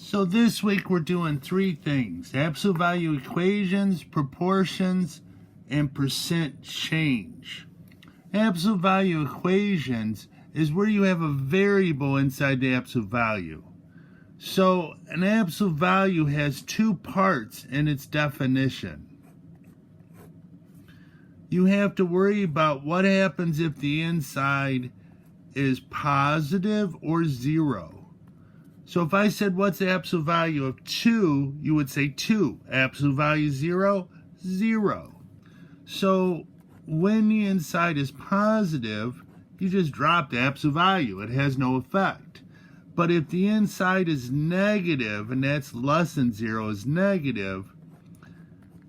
So this week we're doing three things: absolute value equations, proportions, and percent change. Absolute value equations is where you have a variable inside the absolute value. So an absolute value has two parts in its definition. You have to worry about what happens if the inside is positive or zero. So if I said, what's the absolute value of 2, you would say 2. Absolute value 0, 0. So when the inside is positive, you just drop the absolute value. It has no effect. But if the inside is negative, and that's less than 0 is negative,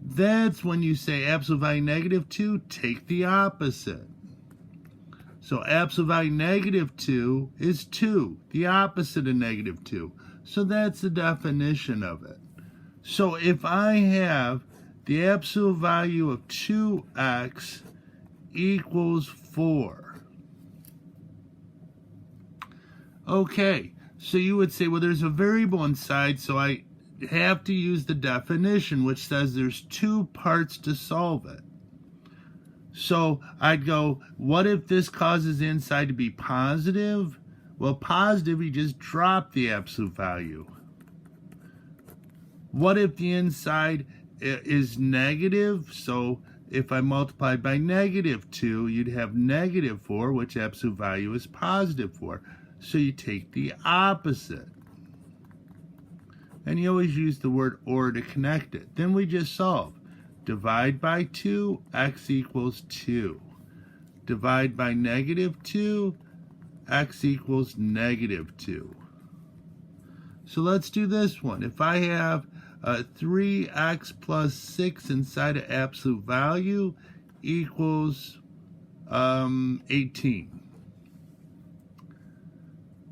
that's when you say absolute value negative 2, take the opposite. So absolute value negative 2 is 2, the opposite of negative 2. So that's the definition of it. So if I have the absolute value of 2x equals 4. Okay, so you would say, well, there's a variable inside, so I have to use the definition, which says there's two parts to solve it. So I'd go, what if this causes the inside to be positive? Well, positive, you just drop the absolute value. What if the inside is negative? So if I multiplied by negative 2, you'd have negative 4, which absolute value is positive 4. So you take the opposite. And you always use the word or to connect it. Then we just solve. Divide by 2, x equals 2. Divide by negative 2, x equals negative 2. So let's do this one. If I have 3x plus 6 inside of absolute value equals 18.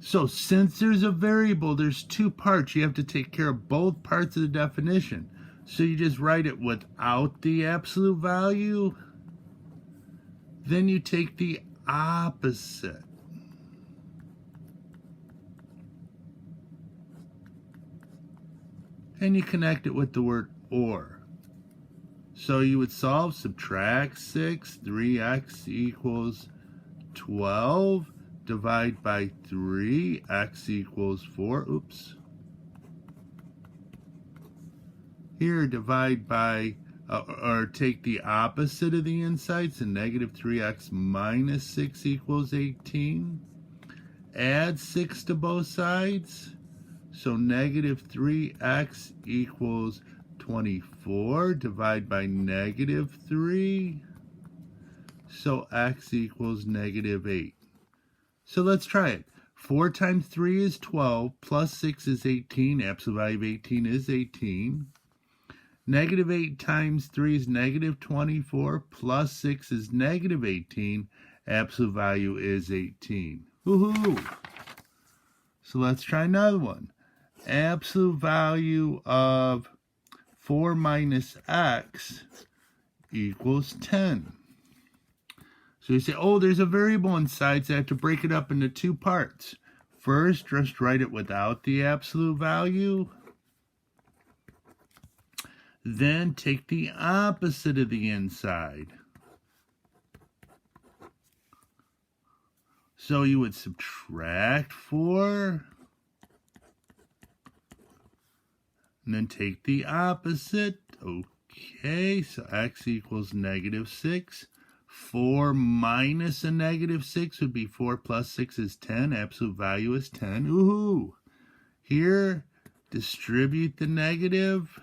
So since there's a variable, there's two parts. You have to take care of both parts of the definition. So you just write it without the absolute value. Then you take the opposite. And you connect it with the word or. So you would solve, subtract 6, 3x equals 12. Divide by 3, x equals 4. Oops. Here, divide by, or take the opposite of the inside, so negative 3x minus 6 equals 18. Add 6 to both sides, so negative 3x equals 24. Divide by negative 3, so x equals negative 8. So let's try it. 4 times 3 is 12, plus 6 is 18. Absolute value of 18 is 18. Negative 8 times 3 is negative 24, plus 6 is negative 18. Absolute value is 18. Woohoo! So let's try another one. Absolute value of 4 minus x equals 10. So you say, oh, there's a variable inside, so I have to break it up into two parts. First, just write it without the absolute value. Then take the opposite of the inside. So you would subtract 4. And then take the opposite. Okay, so x equals negative 6. 4 minus a negative 6 would be 4 plus 6 is 10. Absolute value is 10. Woohoo! Here, distribute the negative.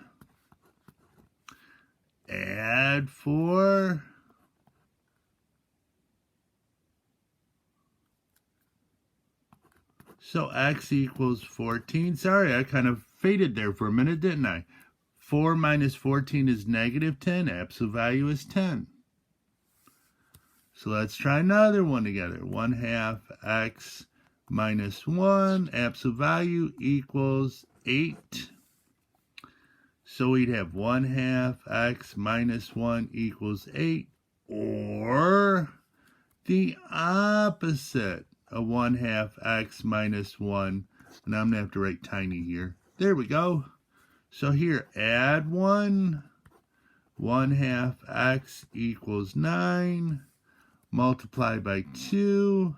Add 4. So x equals 14. Sorry, I kind of faded there for a minute, didn't I? 4 minus 14 is negative 10. Absolute value is 10. So let's try another one together. 1/2 x minus 1. Absolute value equals 8. So we'd have 1/2 x minus 1 equals 8. Or the opposite of 1/2 x minus 1. And I'm going to have to write tiny here. There we go. So here, add 1. 1/2 x equals 9. Multiply by 2.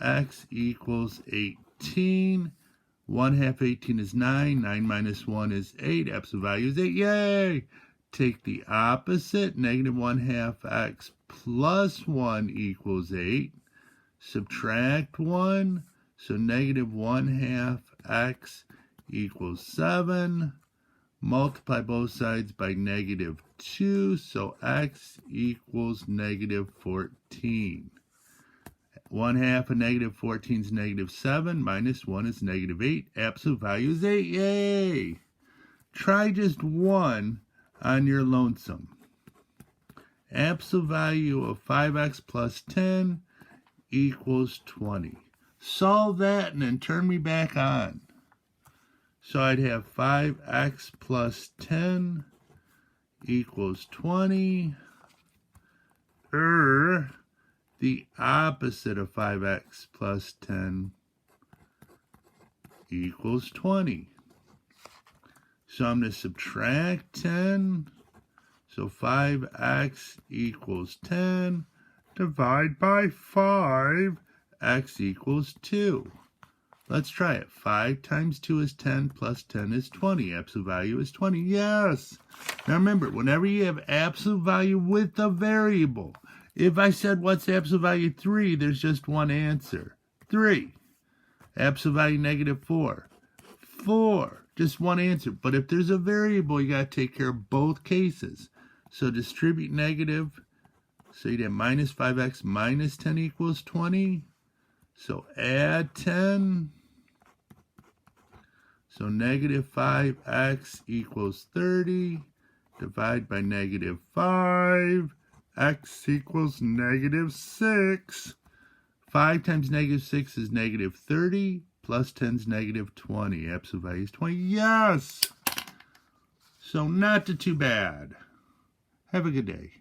X equals 18. 1/2 18 is 9. 9 minus 1 is 8. Absolute value is 8. Yay! Take the opposite. Negative 1/2 x plus 1 equals 8. Subtract 1. So negative 1/2 x equals 7. Multiply both sides by negative 2. So x equals negative 14. 1/2 of negative 14 is negative 7. Minus 1 is negative 8. Absolute value is 8. Yay! Try just 1 on your lonesome. Absolute value of 5x plus 10 equals 20. Solve that and then turn me back on. So I'd have 5x plus 10 equals 20. The opposite of 5x plus 10 equals 20. So I'm going to subtract 10. So 5x equals 10. Divide by 5. X equals 2. Let's try it. 5 times 2 is 10, plus 10 is 20. Absolute value is 20. Yes! Now remember, whenever you have absolute value with a variable, if I said what's absolute value 3, there's just one answer. 3. Absolute value negative 4. 4. Just one answer. But if there's a variable, you got to take care of both cases. So distribute negative. So you'd have minus 5x minus 10 equals 20. So add 10. So negative 5x equals 30. Divide by negative 5. X equals negative 6. 5 times negative 6 is negative 30. Plus 10 is negative 20. Absolute value is 20. Yes! So not too bad. Have a good day.